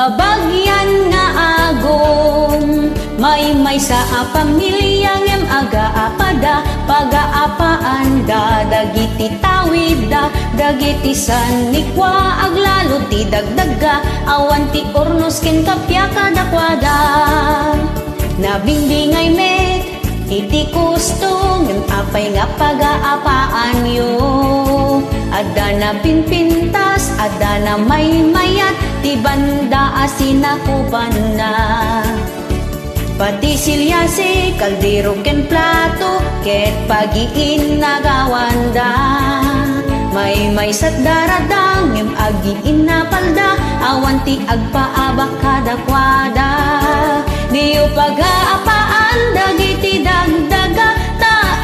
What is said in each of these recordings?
Kabagyan nga agom, may sa pamilya ngem aga-apada, paga-apaan da, dagiti tawid da, dagiti sanikwa, aglalo ti dagdaga, awan ti ornos ken kapya kadakwada. Nabimbingay met, iti kusto, ngem apay nga paga-apaan yo. Ada na pinpintas, ada na mayat, ti banda asinakupan na. Pati silyase, kaldero ken plato, ket pagiin nagawanda. May sat daradang, ngem agiin na palda, awan ti agpaabak kadakwada. Diyo pag-aapaan, dagiti dagdaga,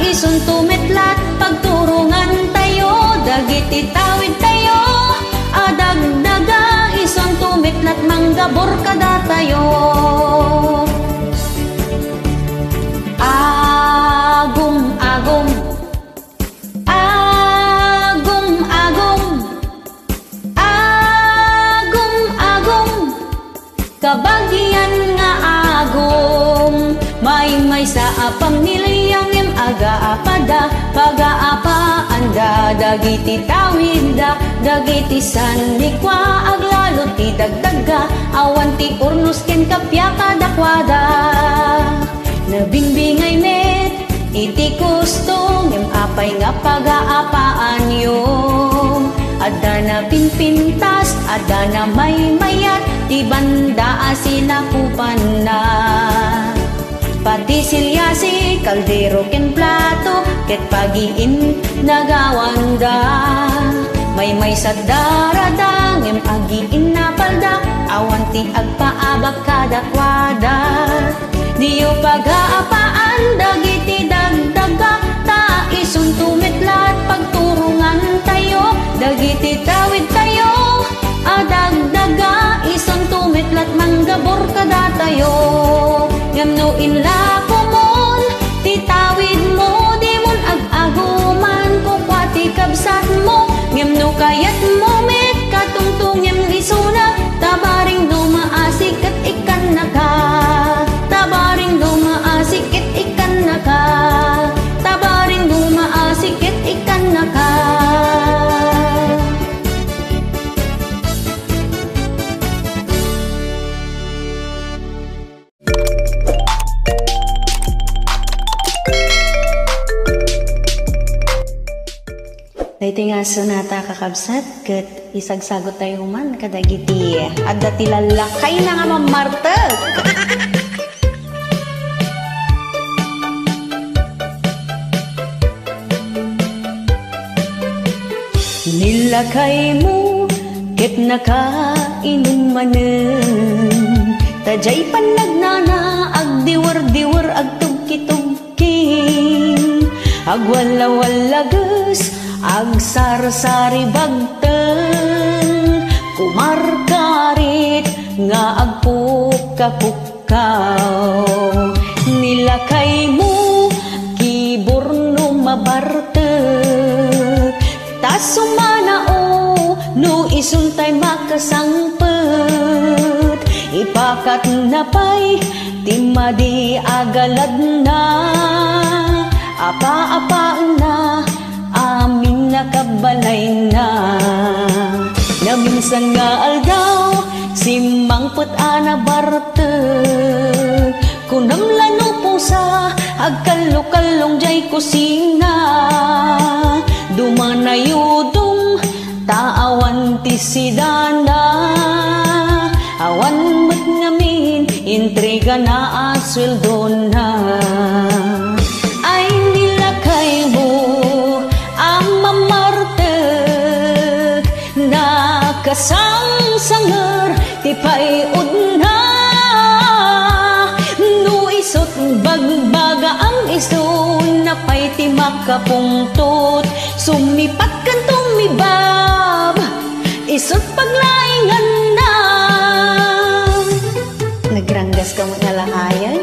isun tumetlat, pagturungan tayo, dagiti tawid tayo, adagdaga, isun tumetlat, manggabor kada tayo. Agum, agum, agum, agum, agum, agum, kabagyan nga agum, may sa pamilya ngem aga-apada, paga-apaanda, dagiti tawid da, dagiti sanikwa, aglalo ti dagdaga, awan ti urnos ken kapya kadakwada. Nabimbingay met, iti kusto, ngem apay nga paga-apaan yo. Ada na pinpintas, ada na mayat, ti banda asinakupan na. Pati silyase, kaldero ken plato, ket pagiin nagawanda. May sa darada, ngem agiin na palda, awan ti agpaabak kadakwada. Diyo pag-aapaan, dagiti dagdaga, isun tumetlat, pagturungan tayo, dagiti tawid tayo, adagdaga, isun tumetlat, manggabor kada tayo. Ngem no inlako mon, ti tawid mo, di mon ag-aguman, kukwa ti kabsat mo, ngem no kayat mo met, katungtong ngem isuna, tabaring dumaasik at ikan naka, tabaring dumaasik at ikan naka, tabaring dumaasik at ikan naka. Dahito nga sonata kakabsat, ket isagsagot tayo man kadagiti adda ti lalakay na nga mamartag. Nilakay mo, ket nakainom manen, tajay panagnana, agdiwar-diwar, agtugki-tugking, agwala-walagas, agsar-sari bagten, kumarkarit nga agpukka-pukkaw. Nilakay mo, kiborno mabartek, tas sumanao, no isuntay makasangpet, ipakat na pa'y timadi agalad na, apa-apaan na, amin nakabalay na. Na minsan nga aldaw, simangpet ana bartek, kunamlan no pusa, agkallo-kallong jay kusina, dumanayudong, taawan ti sidana, awan met ngamin, intriga na asweldo na. Ay nilakay mo, kasang-sanger ti payod na, no isot bagbaga ang iso, napay ti makapungtot, sumipat kan tumibab, isot paglaingan na. Nagranggas ka mo nalahayan?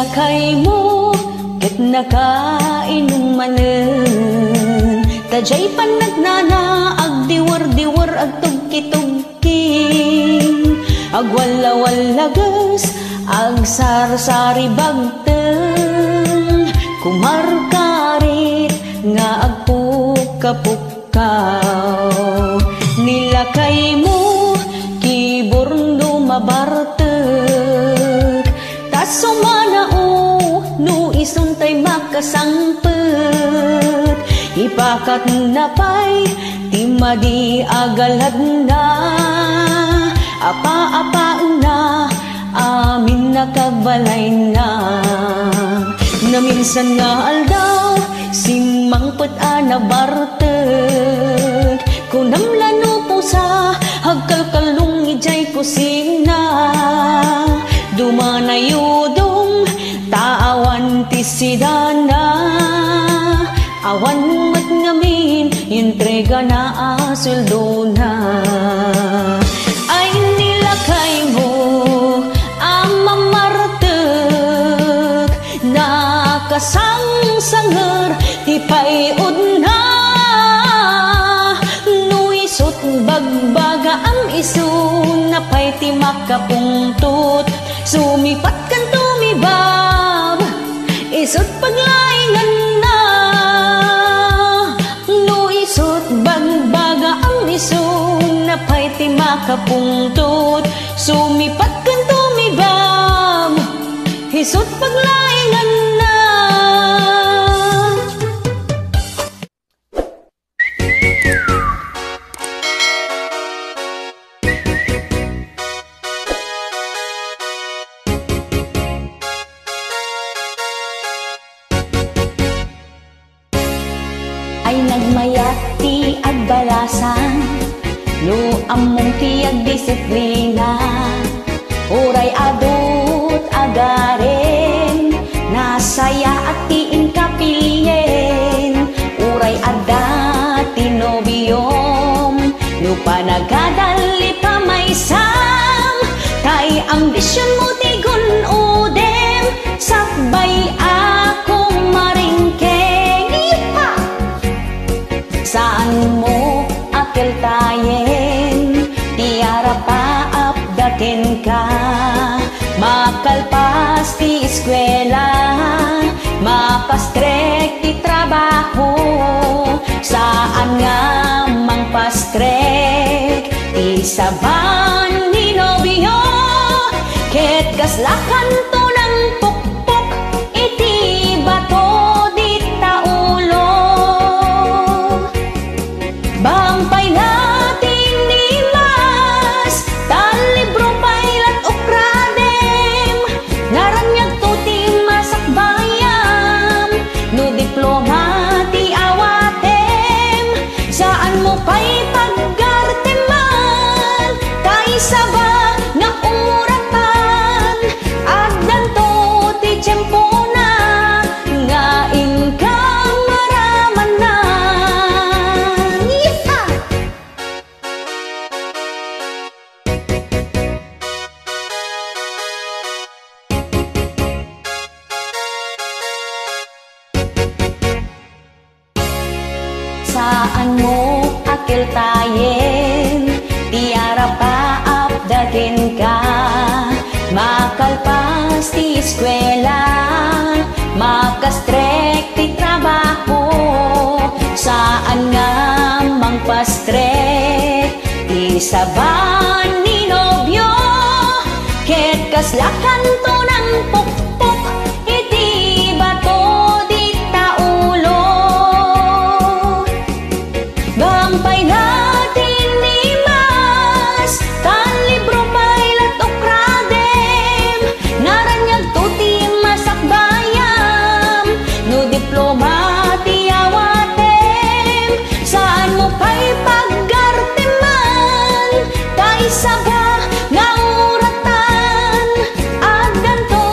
nilakay mo ket nakainumanen, tajay panagnana agdiwar-diwar agtugki-tugking, agwala-walagas agsarsari bagteng, kumarkarit nga agpukapukaw. Nilakay mo kiborno mabartek, tas sumanao no isuntay makasangpet, ipakat na pa'y timadi agalad na, apa-apa na amin nakagbalay na. Naminsan nga aldaw simangpet ana bartek, kunamlano po sa hagkalkalong ijay kusina, dumanayudong taawan ti sidana, awan mat ngamin entrega na asuldo na. Ay nilakay mo ang mamartek, nakasangsanger ti payod na, nuisot bagbaga ang iso na pay ti makapungtot, sumipat kan tumibab isot paglaingan na, nuisot bagbaga ang iso na pay ti makapungtot, sumipat kan tumibab isot paglaingan na. Ay nagmayat ti agbalasan, no among ti agdisiplina, uray adut agaren, nasaya at ti inkapilyen, uray adda ti nobiyom, no panagadali pa may sam, kay ambisyon mo ti gunudem, sakbay akong maringkeng. Iha! Saan mo akil tayen, tiara pa apdaken ka, makalpas ti eskwela, mapastrek ti trabaho, saan nga mangpastrek ti saban ni nobyo, ket kaslakan to ng pukpok iti bato di taulo, bangpay natin ni mas talibro pailat okradem, naranyag to ti masakbayam, no diploma ti awatem, saan mo pa'y paggarteman, kaysa ba na uratan, agdan to ti tiyempo na, nga inkang maramanan. Yeehaw! Saan mo akil tayen, tiara pa apdaken ka, makalpas ti eskwela, makastrek ti trabaho, saan nga mangpastrek ti saban ni nobyo, ket kaslakan to ng pukpok iti bato di taulo, bangpay natin ni mas talibro pailat okradem, naranyag to ti masakbayam, no diploma ti awatem, saan mo pa'y paggarteman, kaysa ba nga uratan, agdan to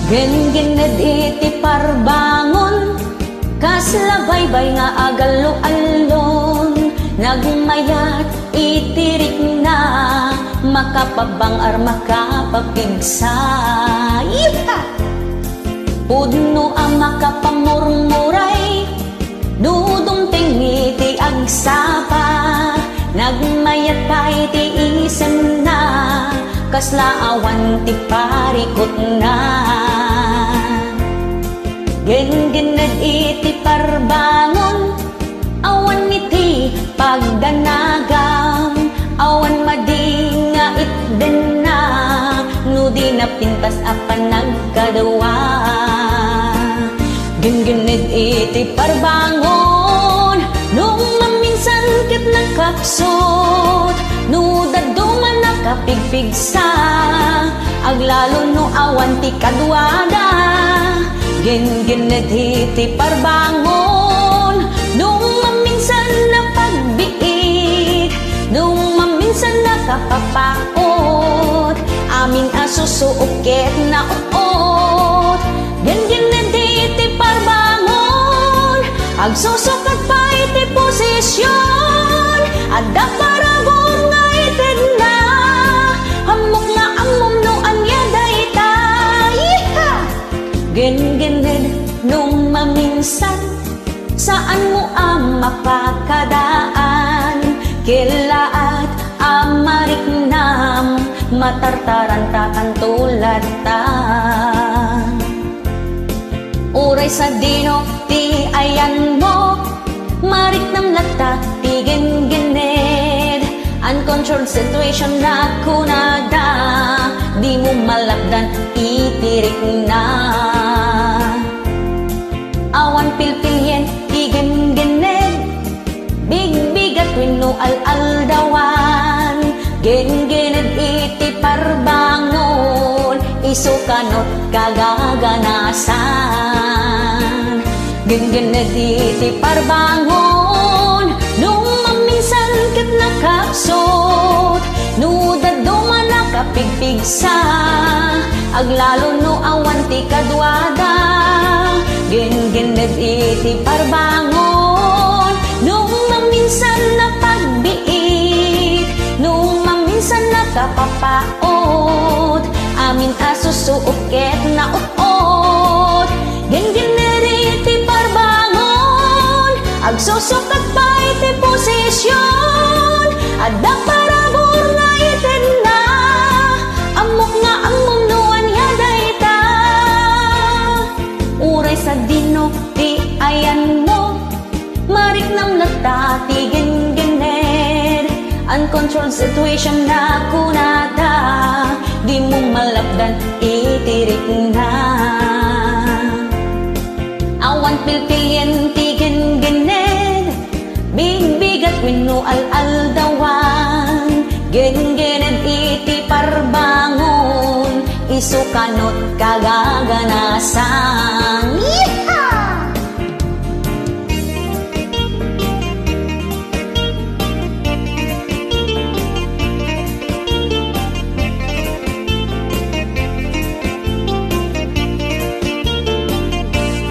Gen-gened iti parbangon, kaslabaybay nga agalo-alon, nagmayat itirik na, makapabangar makapapigsa. Pudno ang makapamurmuray, dudong tingiti agsapa, nagmayat pa iti isen na, kaslaawan ti parikot na. Gen-gened iti parbangon, awan iti pagdanagam, awan madi nga itden na, no di napintas apan nagkadawa. Gen-gened iti parbangon, nung maminsan ket nakapsot, no daduman nakapigpigsa, aglalo no awan ti kadwada. Gen-gened iti parbangon, nung maminsan napagbiit, nung maminsan nakapapaot, amin asusuokit na uot. Gen-gened iti parbangon, agsusukat pa iti posisyon, adda parabor nga ited na, hamok nga ammom no anya daytay. Gen-gened nung maminsan, saan mo ang mapakadaan, kilaat amariknam, matartaran takan tulad ta. Uray sa dino ti ayan mo, mariknam lata ti gen-gened, uncontrolled situation na kunada, di mo malakdan itirik na. Awan pilpilyen ti gen-gened, big-bigat wenno al-aldawan, gen-gened iti parbangon, isukanot kagaganasan. Gen-gened iti parbangon, nung maminsan ket nakapsot, no daduman nakapigpigsa, aglalo no awan ti kadwada. Gen-gened iti parbangon, nung maminsan napagbiit, nung maminsan nakapapaot, amin asusuokit na uot. Gen-gened iti parbangon, agsusukat pa iti posisyon, adda parabor nga ited na, amok nga ammom no anya dayta. Uray sa dino ti ayan mo, mariknam lata ti gen-gened, uncontrolled situation na kunada, di mo malakdan itirik na. Awan pilpilyen ti gen-gened, big-bigat wenno al-aldawan, gen-gened iti parbangon, isukanot kagaganasan.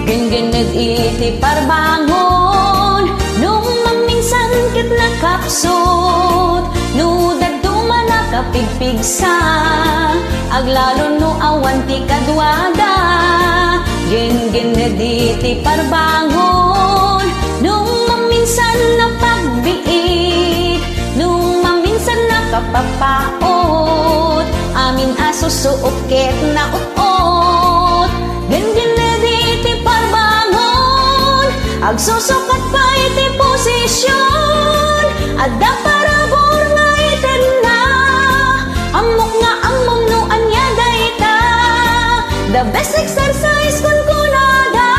Gen-gened iti parbangon, nung maminsan ket nakapsot, no daduman nakapigpigsa, aglalo no awan ti kadwada. Gen-gened iti parbangon, nung maminsan napagbiit, nung maminsan nakapapaot, amin asusuokit na uot. Gen-gened iti parbangon, agsusukat pa iti posisyon, adda parabor nga ited na, amok nga ammom no anya dayta. The best exercise kun kunada,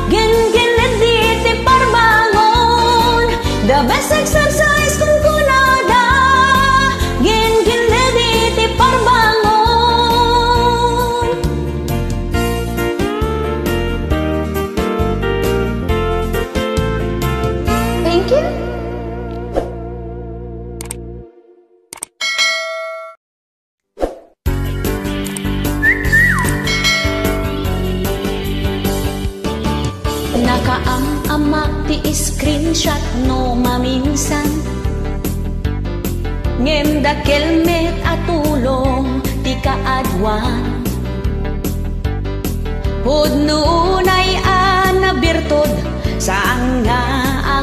gen-gened iti parbangon, the best exercise kun kunada, gen-gened iti parbangon. Thank you. amak ti screenshot no maminsan. Ngem da kelmet atulong ti kaadwan. Hudnunay nabirtod saan nga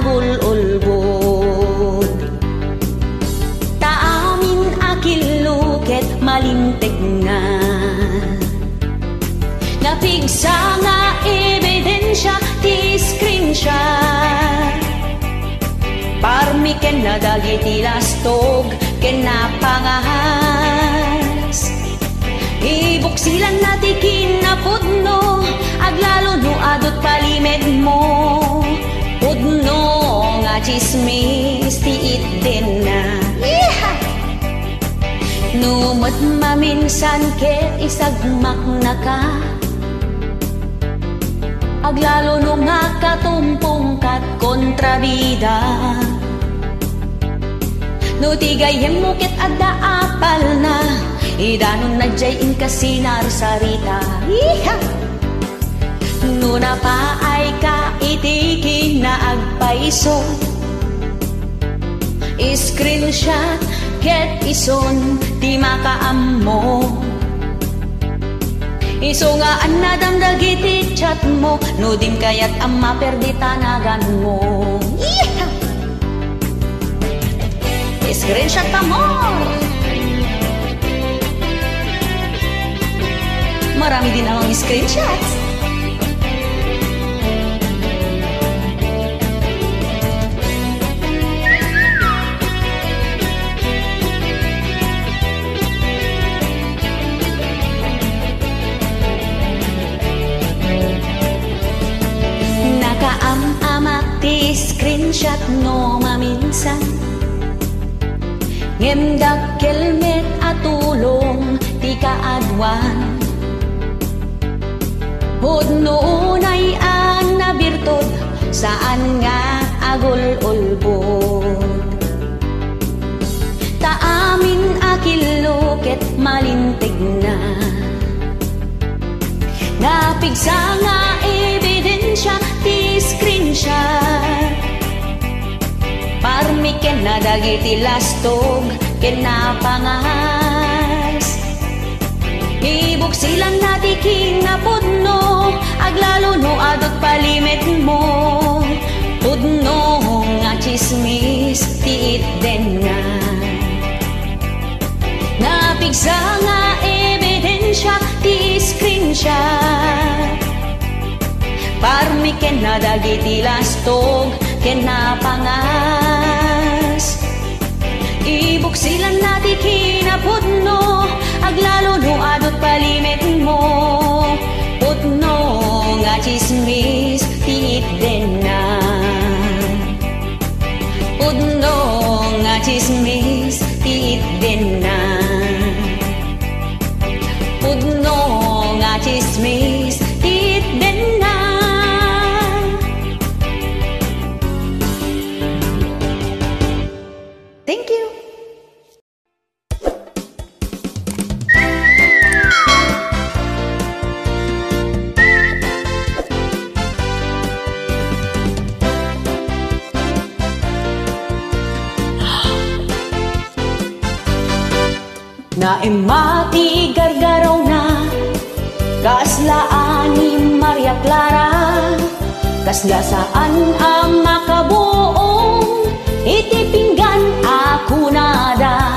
agul-ulbod. Taamin akiluket malintig nga. Napigsa nga ebidensya ti screenshot. Parmi ken na dagiti lastog ken napangahas. Ibuksilan na ti kinapudno aglalo no adot palimed mo. Pudno nga chismis ti itden na. Numot maminsan ket isagmak na ka. Aglalo no nga katumpong kat kontrabida. No tigayem mo ket adda apal na. Idanon na jay inkasinar sarita. No napaay ka itiki na agpaiso. Screenshot ket ison ti makaammo. Iso nga anadam dagiti chat mo. No dim kayat ang maperdi tanagan mo. Screenshot amor. Marami din ang screenshots. Nakaam-amak ti screenshot no maminsan. Ngem dakkelmet atulong ti kaadwan. Hudnunay nabirtod saan nga agul-ulbod. Taamin akiluket malintig na. Napigsa nga ebidensya ti screenshot. Parmi ken na dagiti lastog ken napangahas. Ibuksilan na ti kinapudno aglalo no adot palimet mo. Pudno nga chismis ti itden na. Napigsa nga ebidensya ti screenshot. Parmi ken na dagiti lastog ken napangahas. Ibuksilan na ti kinapudno aglalo no adot palimet mo. Pudno nga chismis ti itden na. Pudno nga chismis ti itden na. Pudno nga chismis ti itden na. Thank you. Naimati gargaraw na kaslaan ni Maria Clara. Kasla saan ang makabuong itipinggan ako nada.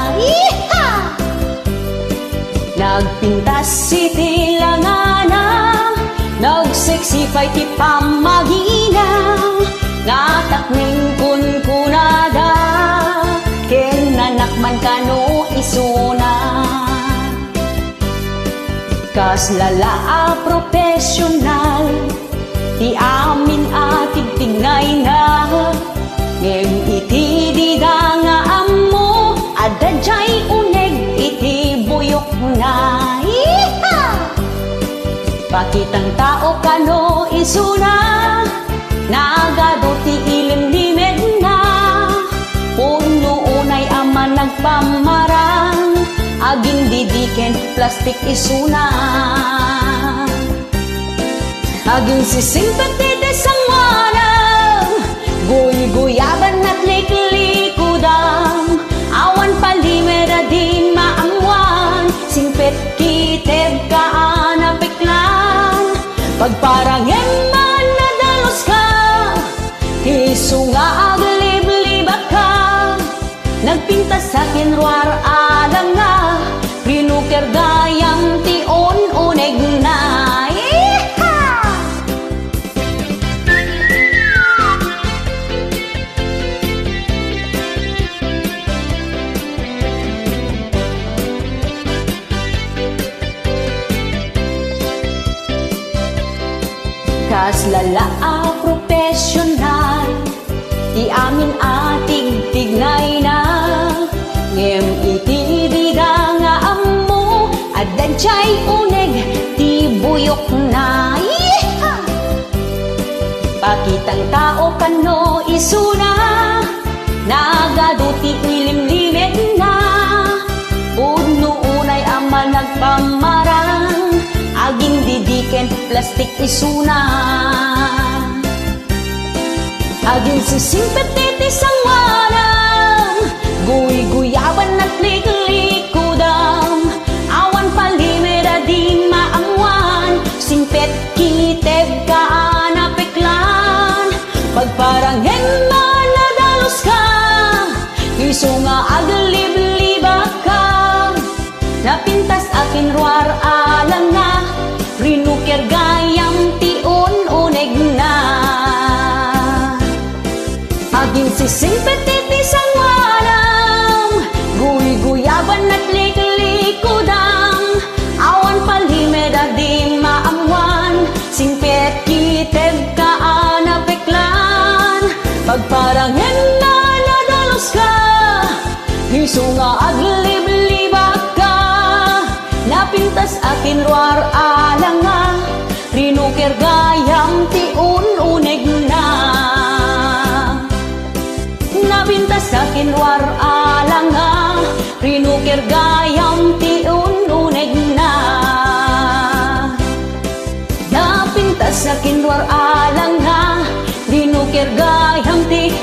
Nagpintas si tilangana, nagseksifay ti pamagina, natakning kun kunada, ken nanakman kano isuna. Kaslala profesional, ti amin atig tingay na, ngem iti dida nga ammo, adajay uneg iti buyok na. Pakitang tao kano isuna, nagado ti ilimlimed na, puno unay aman nagpamarang, aging didiken plastik isuna. Aging sisimpati desangwana, Pagparangin man nadalos ka, isu nga aglib-libak ka. Nagpinta sa kinruar alang nga, rinuker gayang tion uneg na. Kas lala profesional, di amin ating tignay na. Ngem itidiga nga amo, adan chay uneg, ti buyok na. Pakitang tao kano isuna, nagaduti ilimlimen na. Puno unay ama nagpamarang, aging didiken plastik isuna. Aging sisimpetiti sang wanam, guy-guyaban at liklikudam. Awan palimera di maangwan, simpet kiteb ka anapiklan. Pagparanghen man nadalos ka, isu nga aglib-libak ka. Napintas akin ruar alang nga, rinuker gayang tion uneg na. Aging sisimpetiti sang wanam, guy-guyaban at liklikudam. Awan palimeda di maamwan, simpet kiteb ka anapiklan. Pagparanghen na nadalos ka, isu nga aglib-libak ka. Napintas akin ruar alang nga, rinuker gayang tion uneg na. Napintas akin ruar alang nga, rinuker gayang tion uneg na. Napintas akin ruar alang nga, rinuker gayang tion